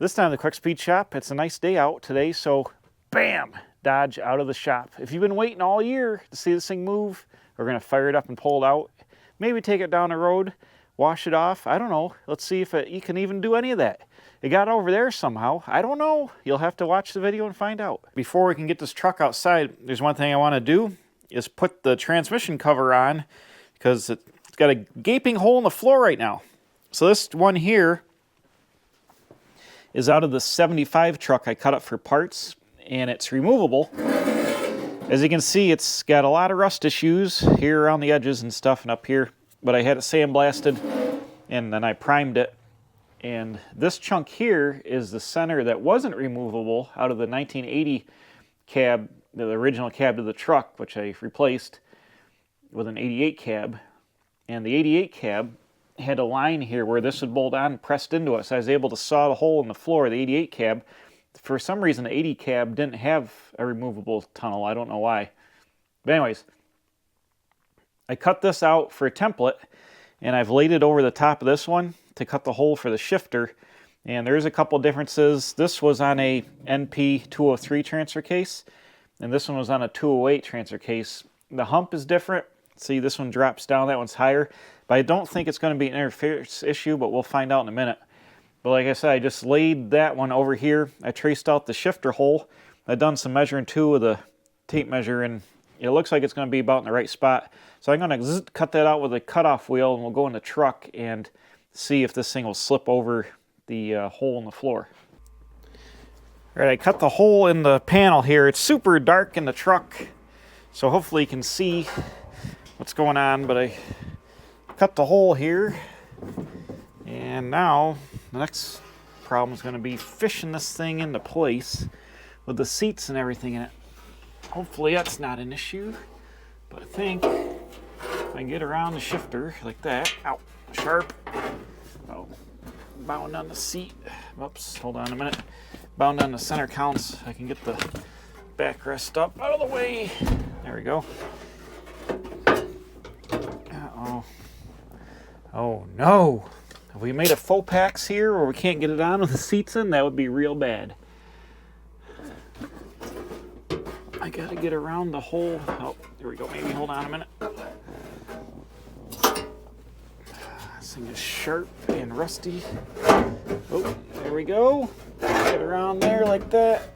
This time at the Quick Speed Shop, it's a nice day out today, so bam, Dodge out of the shop. If you've been waiting all year to see this thing move, we're gonna fire it up and pull it out. Maybe take it down the road, wash it off, I don't know. Let's see if you can even do any of that. It got over there somehow, I don't know. You'll have to watch the video and find out. Before we can get this truck outside, there's one thing I wanna do, is put the transmission cover on, because it's got a gaping hole in the floor right now. So this one here is out of the 75 truck I cut up for parts, and it's removable. As you can see, it's got a lot of rust issues here around the edges and stuff and up here, but I had it sandblasted and then I primed it. And this chunk here is the center that wasn't removable out of the 1980 cab, the original cab to the truck, which I replaced with an 88 cab. And the 88 cab had a line here where this would bolt on and pressed into it, so I was able to saw the hole in the floor of the 88 cab. For some reason, the 80 cab didn't have a removable tunnel. I don't know why. But anyways, I cut this out for a template, and I've laid it over the top of this one to cut the hole for the shifter. And there's a couple differences. This was on a NP 203 transfer case, and this one was on a 208 transfer case. The hump is different. See, this one drops down, that one's higher. But I don't think it's going to be an interference issue, but we'll find out in a minute. But like I said, I just laid that one over here. I traced out the shifter hole. I've done some measuring too with a tape measure, and it looks like it's going to be about in the right spot. So I'm going to cut that out with a cutoff wheel, and we'll go in the truck and see if this thing will slip over the hole in the floor. All right, I cut the hole in the panel here. It's super dark in the truck, so hopefully you can see what's going on, but I cut the hole here, and now the next problem is going to be fishing this thing into place with the seats and everything in it. Hopefully that's not an issue, but I think if I get around the shifter like that, ow, sharp, oh, bound on the seat, whoops, hold on a minute, bound on the center counts, I can get the backrest up out of the way, there we go. Uh-oh. Oh no! Have we made a faux pax here where we can't get it on with the seats in? That would be real bad. I gotta get around the hole. Oh, there we go. Maybe hold on a minute. This thing is sharp and rusty. Oh, there we go. Get around there like that.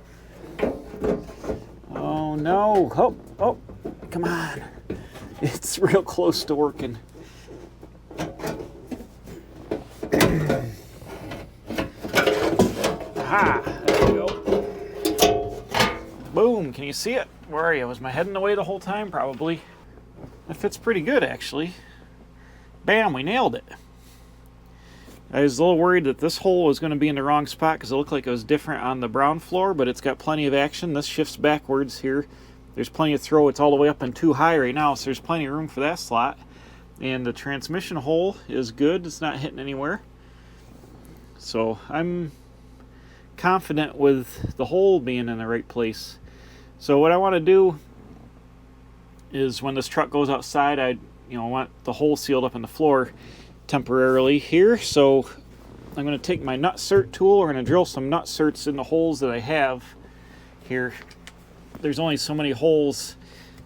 Oh no! Oh, come on. It's real close to working. Aha! There we go. Boom! Can you see it? Where are you? Was my head in the way the whole time? Probably. That fits pretty good, actually. Bam! We nailed it. I was a little worried that this hole was going to be in the wrong spot because it looked like it was different on the brown floor, but it's got plenty of action. This shifts backwards here. There's plenty of throw. It's all the way up and too high right now, so there's plenty of room for that slot. And the transmission hole is good. It's not hitting anywhere. So I'm confident with the hole being in the right place. So what I want to do is when this truck goes outside, I want the hole sealed up in the floor temporarily here. So I'm going to take my nut cert tool. We're going to drill some nut certs in the holes that I have here. There's only so many holes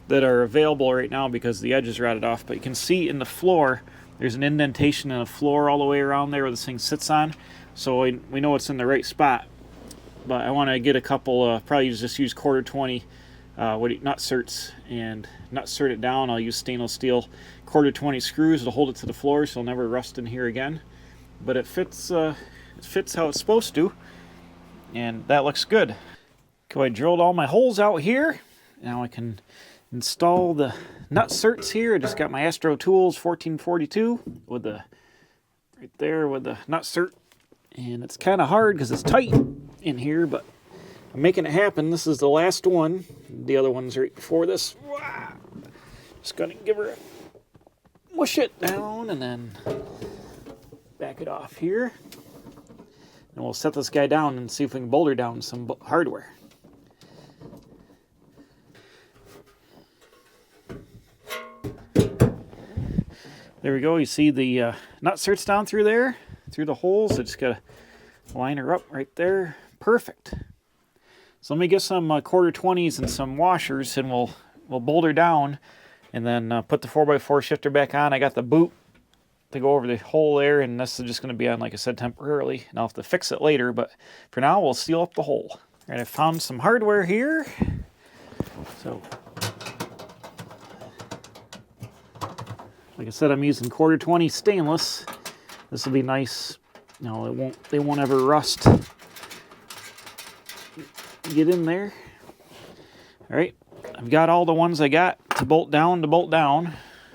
that are available right now because the edge is rotted off, but you can see in the floor there's an indentation in the floor all the way around there where this thing sits on, so we know it's in the right spot. But I want to get a couple, probably just use 1/4 20 nut certs and nut cert it down. I'll use stainless steel 1/4 20 screws to hold it to the floor so it'll never rust in here again. But it fits how it's supposed to, and that looks good. Okay, I drilled all my holes out here. Now I can install the nut certs here. I just got my Astro Tools 1442 with the right there with the nut cert, and it's kind of hard because it's tight in here, but I'm making it happen. This is the last one. The other one's right before this. Just gonna give her a mush it down and then back it off here, and we'll set this guy down and see if we can boulder down some hardware. There we go. You see the nut certs down through there, through the holes. I just gotta Line her up right there. Perfect. So let me get some 1/4-20s and some washers, and we'll bolt her down, and then put the 4x4 shifter back on. I got the boot to go over the hole there, and this is just going to be on, like I said, temporarily. And I'll have to fix it later, but for now, we'll seal up the hole. All right, I found some hardware here. So, like I said, I'm using 1/4-20 stainless. This will be nice. You know, they won't ever rust. Get in there. All right, I've got all the ones I got to bolt down.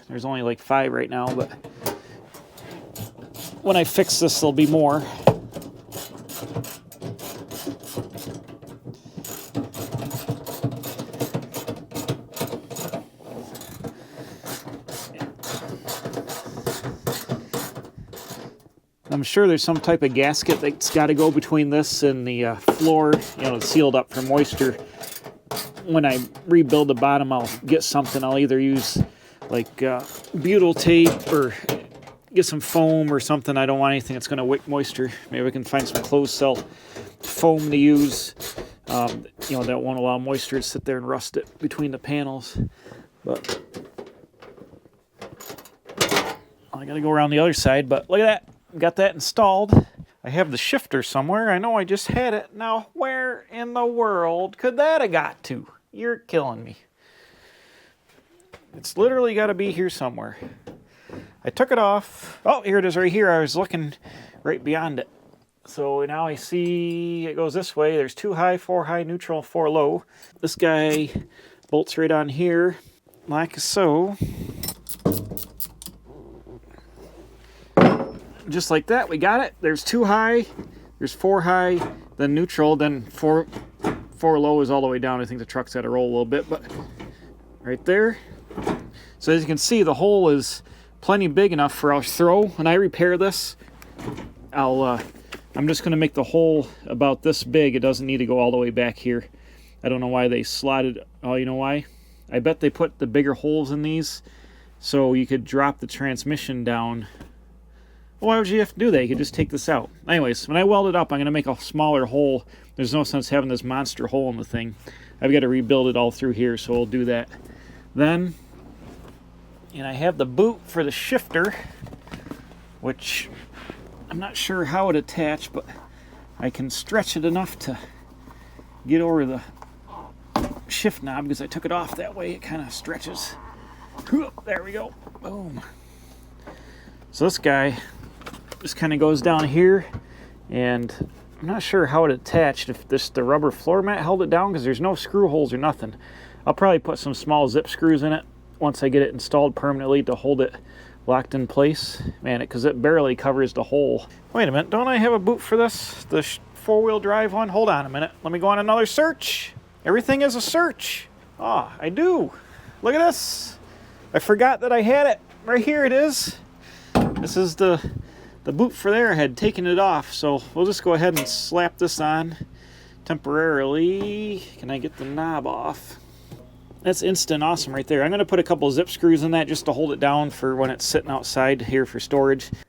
There's only like 5 right now, but when I fix this, there'll be more. I'm sure there's some type of gasket that's got to go between this and the floor, you know, it's sealed up for moisture. When I rebuild the bottom, I'll get something. I'll either use like butyl tape or get some foam or something. I don't want anything that's going to wick moisture. Maybe we can find some closed cell foam to use, you know, that won't allow moisture to sit there and rust it between the panels. But I got to go around the other side, but look at that. Got that installed. I have the shifter somewhere. I know I just had it. Now, where in the world could that have got to? You're killing me. It's literally got to be here somewhere. I took it off. Oh, here it is right here. I was looking right beyond it. So now I see it goes this way. There's 2 high, 4 high, neutral, 4 low. This guy bolts right on here, like so. Just like that, we got it. There's 2 high, there's 4 high, then neutral, then 4 low is all the way down. I think the truck's got to roll a little bit, but right there. So as you can see, the hole is plenty big enough for I'll throw. When I repair this, I'm just going to make the hole about this big. It doesn't need to go all the way back here. I don't know why they slotted. Oh, you know why? I bet they put the bigger holes in these so you could drop the transmission down. Why would you have to do that? You could just take this out. Anyways, when I weld it up, I'm going to make a smaller hole. There's no sense having this monster hole in the thing. I've got to rebuild it all through here, so we'll do that. Then, and I have the boot for the shifter, which I'm not sure how it attached, but I can stretch it enough to get over the shift knob because I took it off that way. It kind of stretches. There we go. Boom. So this guy just kind of goes down here, and I'm not sure how it attached, if the rubber floor mat held it down because there's no screw holes or nothing. I'll probably put some small zip screws in it once I get it installed permanently to hold it locked in place. Man, because it barely covers the hole. Wait a minute, don't I have a boot for this? The 4-wheel drive one? Hold on a minute. Let me go on another search. Everything is a search. Ah, I do. Look at this. I forgot that I had it. Right here it is. This is the boot for there. I had taken it off, so we'll just go ahead and slap this on temporarily. Can I get the knob off? That's instant awesome right there. I'm going to put a couple zip screws in that just to hold it down for when it's sitting outside here for storage. All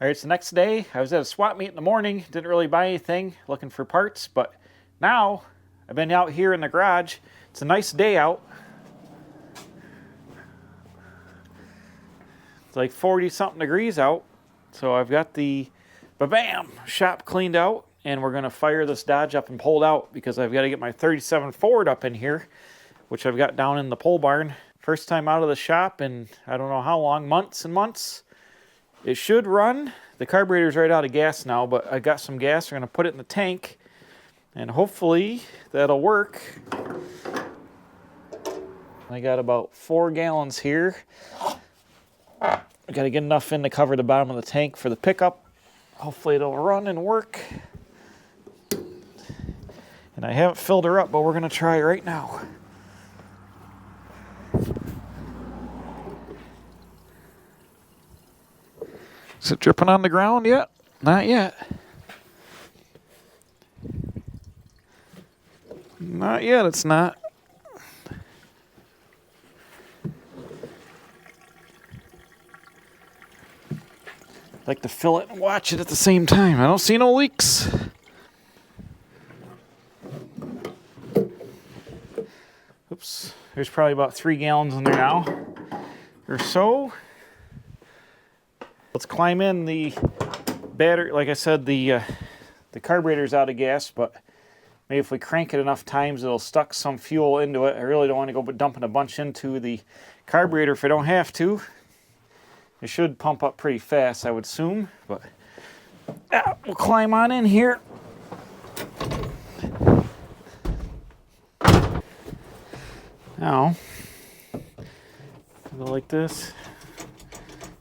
right, it's the next day. I was at a swap meet in the morning. Didn't really buy anything, looking for parts, but now I've been out here in the garage. It's a nice day out. It's like 40-something degrees out. So I've got the ba-bam shop cleaned out, and we're going to fire this Dodge up and pull it out because I've got to get my 37 Ford up in here, which I've got down in the pole barn. First time out of the shop in I don't know how long, months and months. It should run. The carburetor's right out of gas now, but I got some gas. We're going to put it in the tank, and hopefully that'll work. I got about 4 gallons here. I got to get enough in to cover the bottom of the tank for the pickup. Hopefully it'll run and work. And I haven't filled her up, but we're going to try right now. Is it dripping on the ground yet? Not yet. Not yet, it's not. like to fill it and watch it at the same time. I don't see no leaks. Oops, there's probably about 3 gallons in there now or so. Let's climb in. The battery, like I said, the carburetor's out of gas, but maybe if we crank it enough times, it'll suck some fuel into it. I really don't want to go dumping a bunch into the carburetor if I don't have to. It should pump up pretty fast, I would assume, but we'll climb on in here. Now, go like this.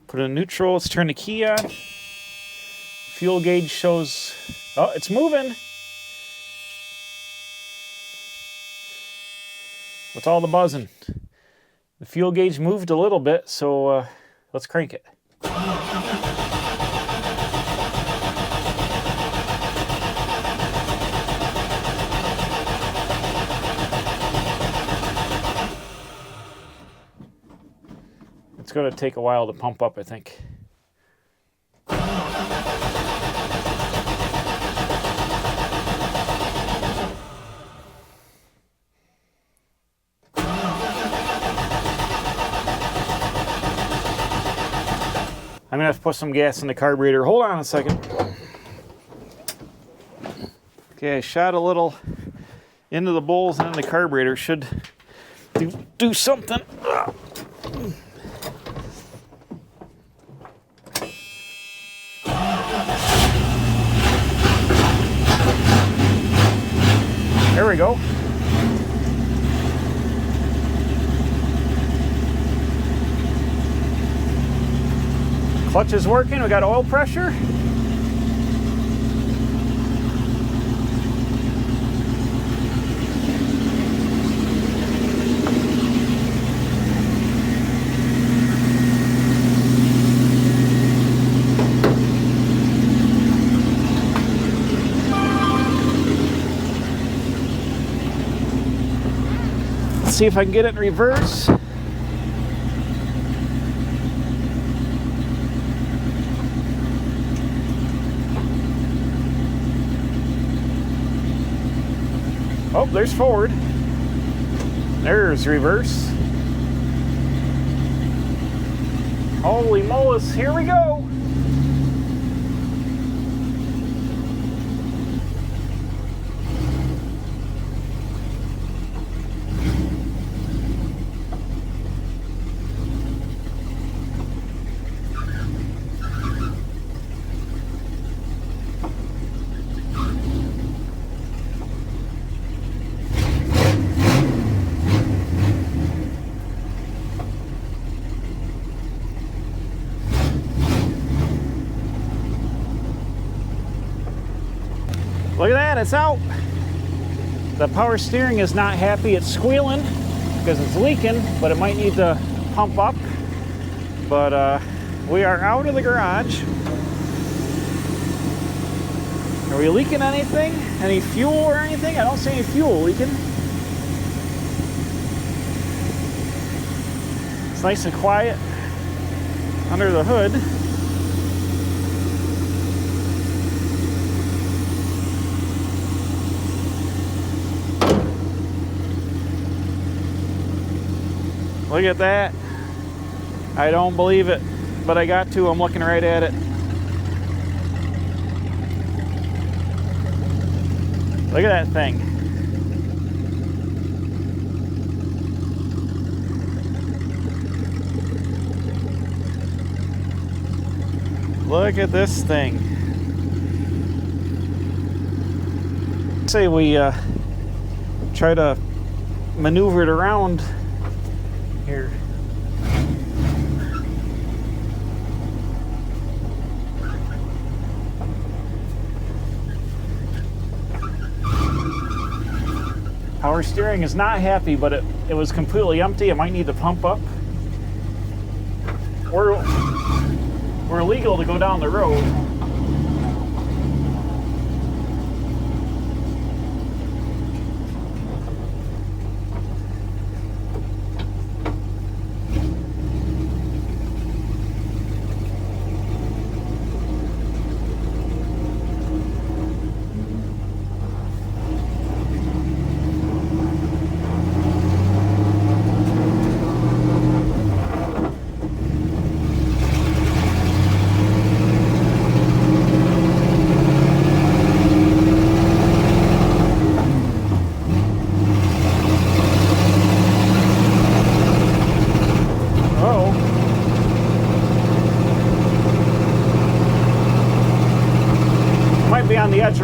Put it in neutral. Let's turn the key on. Fuel gauge shows, oh, it's moving. What's all the buzzing? The fuel gauge moved a little bit, so let's crank it. It's going to take a while to pump up, I think. I'm going to have to put some gas in the carburetor. Hold on a second. Okay, I shot a little into the bowls and the carburetor. Should do something. There we go. Clutch is working. We got oil pressure. Let's see if I can get it in reverse. Oh, there's forward. There's reverse. Holy molas, here we go. Look at that, it's out. The power steering is not happy. It's squealing because it's leaking, but it might need to pump up. But we are out of the garage. Are we leaking anything? Any fuel or anything? I don't see any fuel leaking. It's nice and quiet under the hood. Look at that. I don't believe it, but I got to. I'm looking right at it. Look at that thing. Look at this thing. Say we try to maneuver it around here. Power steering is not happy, but it was completely empty. It might need to pump up. We're legal to go down the road.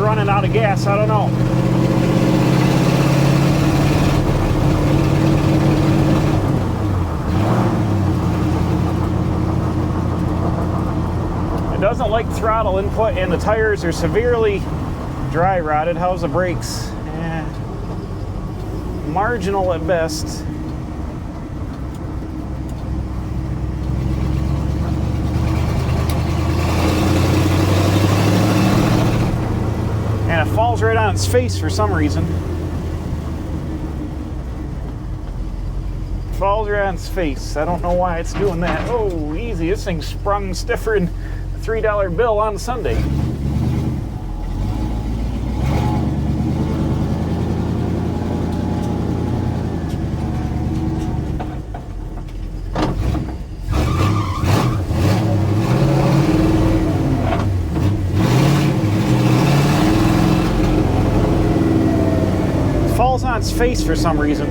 running out of gas, I don't know. It doesn't like throttle input, and the tires are severely dry rotted. How's the brakes? Marginal at best. And it falls right on its face for some reason. Falls right on its face. I don't know why it's doing that. Oh, easy. This thing sprung stiffer than a $3 bill on Sunday. Falls on its face for some reason.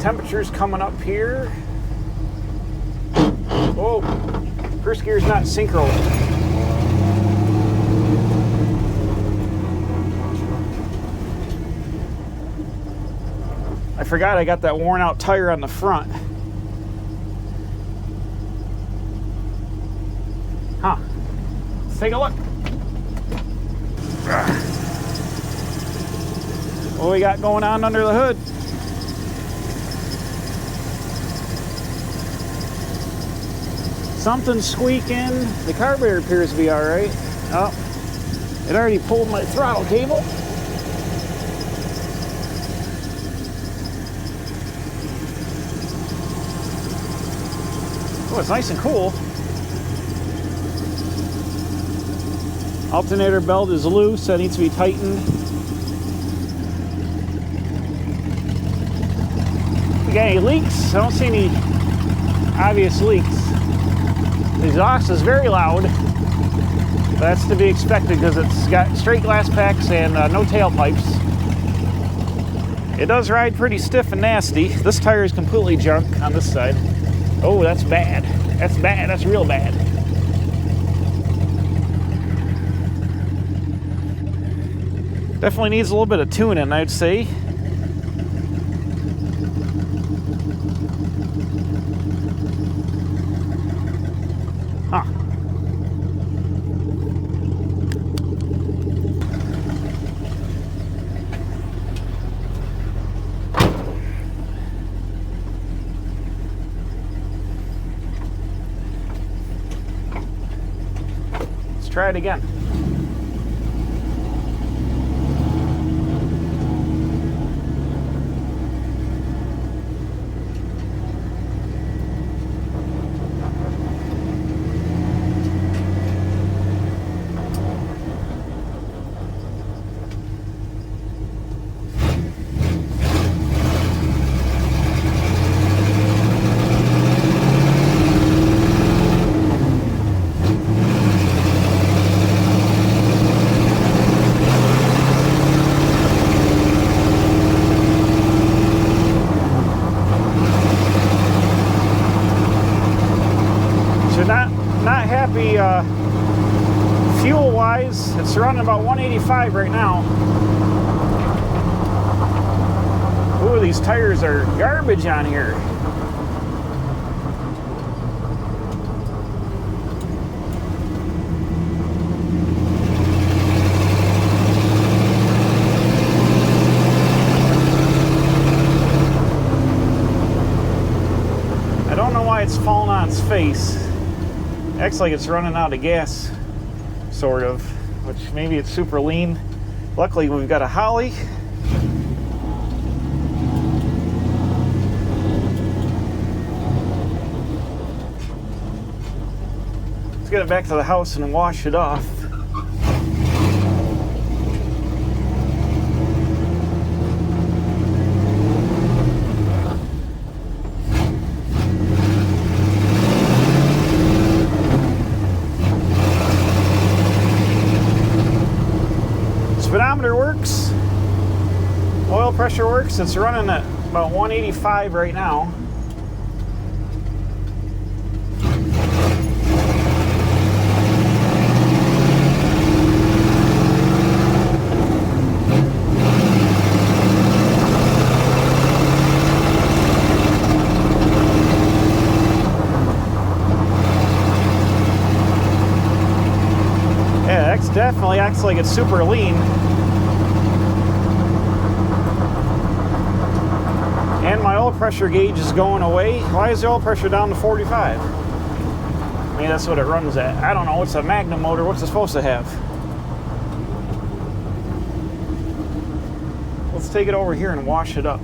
Temperature's coming up here. Oh, first gear's not synchro. I forgot I got that worn out tire on the front. Huh. Let's take a look. What we got going on under the hood? Something's squeaking. The carburetor appears to be all right. Oh, it already pulled my throttle cable. Oh, it's nice and cool. Alternator belt is loose. That needs to be tightened. We got any leaks? I don't see any obvious leaks. The exhaust is very loud. That's to be expected because it's got straight glass packs and no tailpipes. It does ride pretty stiff and nasty. This tire is completely junk on this side. Oh, that's bad. That's bad. That's real bad. Definitely needs a little bit of tuning, I'd say. Huh. Let's try it again. Not happy fuel wise. It's running about 185 right now. Ooh, these tires are garbage on here. I don't know why it's falling on its face. Acts like it's running out of gas, sort of, which maybe it's super lean. Luckily, we've got a Holly. Let's get it back to the house and wash it off. Speedometer works, oil pressure works. It's running at about 185 right now. Yeah, that definitely acts like it's super lean. And my oil pressure gauge is going away. Why is the oil pressure down to 45? Maybe that's what it runs at. I don't know. It's a Magnum motor. What's it supposed to have? Let's take it over here and wash it up.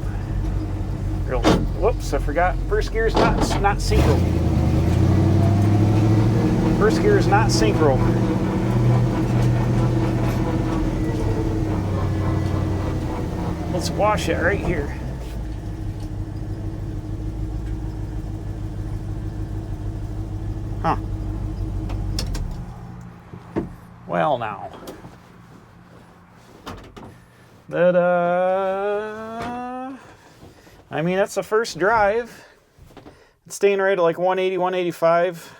Whoops, I forgot. First gear is not synchro. First gear is not synchro. Let's wash it right here. Huh. Well, now. I mean, that's the first drive. It's staying right at like 180, 185.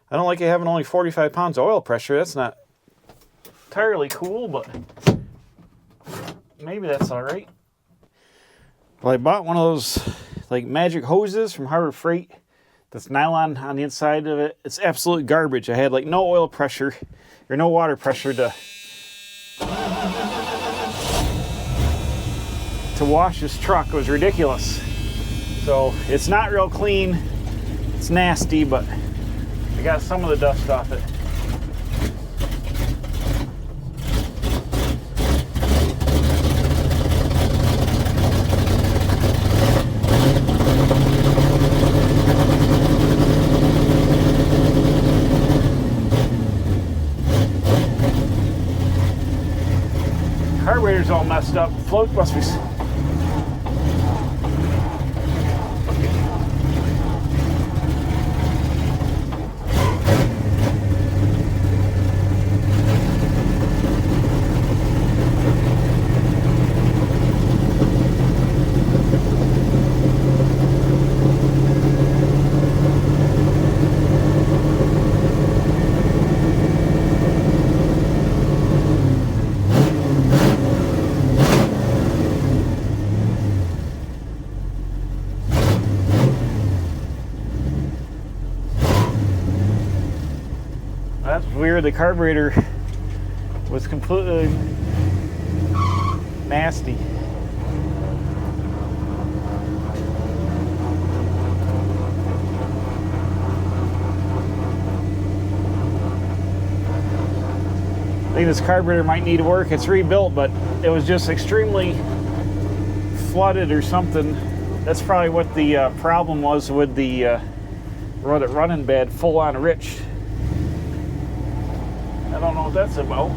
I don't like it having only 45 pounds of oil pressure. That's not entirely cool, but maybe that's all right. Well, I bought one of those like magic hoses from Harbor Freight. That's nylon on the inside of it. It's absolute garbage. I had like no oil pressure or no water pressure to wash this truck. It was ridiculous. So it's not real clean. It's nasty, but I got some of the dust off it. Carburetor's all messed up. Float must be. That's weird. The carburetor was completely nasty. I think this carburetor might need work. It's rebuilt, but it was just extremely flooded or something. That's probably what the problem was with the running bad, full on rich. I don't know what that's about.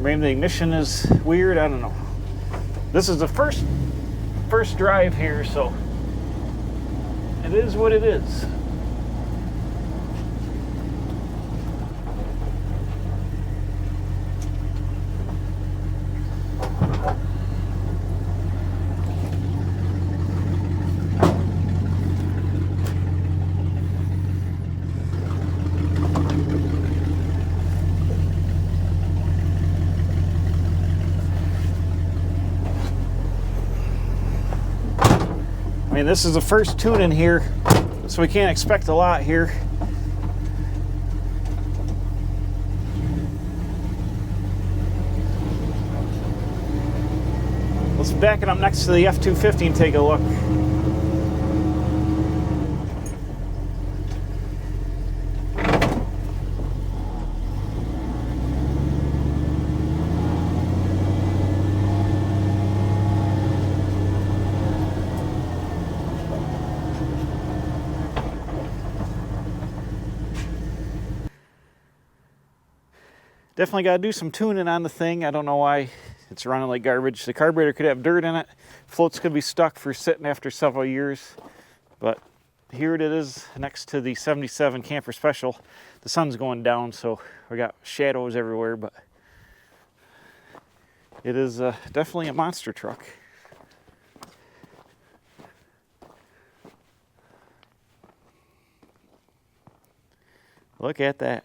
Maybe the ignition is weird. I don't know. This is the first drive here, so it is what it is. I mean, this is the first tune in here, so we can't expect a lot here. Let's just backing up next to the F250 and take a look. Definitely got to do some tuning on the thing. I don't know why it's running like garbage. The carburetor could have dirt in it. Floats could be stuck for sitting after several years. But here it is next to the 77 Camper Special. The sun's going down, so we got shadows everywhere, but it is definitely a monster truck. Look at that.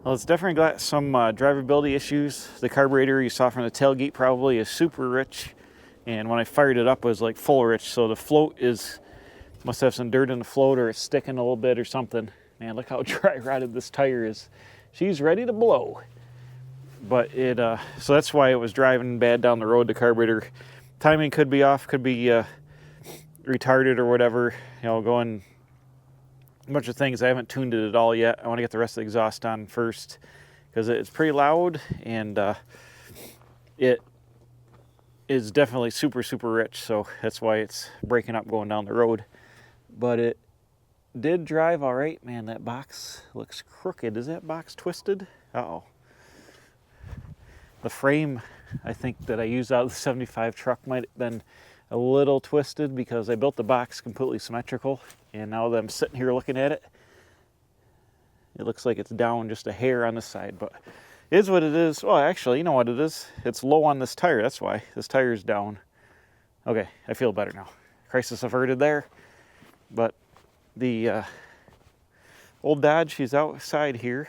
Well, it's definitely got some drivability issues. The carburetor you saw from the tailgate probably is super rich, and when I fired it up it was like full rich, so the float must have some dirt in the float, or it's sticking a little bit or something. Man, look how dry rotted this tire is. She's ready to blow. But so that's why it was driving bad down the road. The carburetor timing could be off, could be retarded or whatever, going a bunch of things. I haven't tuned it at all yet. I want to get the rest of the exhaust on first because it's pretty loud, and it is definitely super, super rich, so that's why it's breaking up going down the road. but it did drive all right. Man, that box looks crooked. Is that box twisted? Uh-oh. The frame, I think, that I used out of the 75 truck might have been a little twisted because I built the box completely symmetrical, and now that I'm sitting here looking at it, it looks like it's down just a hair on this side, but it is what it is. Well, actually, you know what it is? It's low on this tire. That's why this tire is down. Okay, I feel better now. Crisis averted there. But the old Dodge, she's outside here.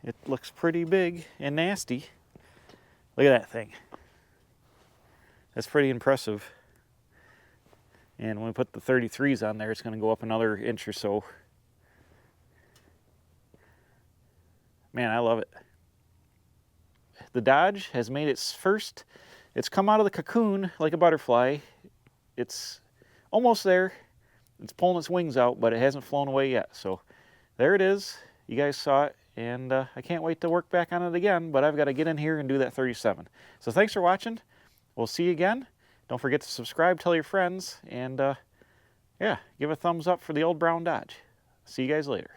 It looks pretty big and nasty. Look at that thing. That's pretty impressive. And when we put the 33s on there, it's going to go up another inch or so. Man, I love it. The Dodge has made its first, it's come out of the cocoon like a butterfly. It's almost there. It's pulling its wings out, but it hasn't flown away yet. So there it is. You guys saw it, and I can't wait to work back on it again, but I've got to get in here and do that 37. So thanks for watching. We'll see you again. Don't forget to subscribe, tell your friends, and yeah, give a thumbs up for the old brown Dodge. See you guys later.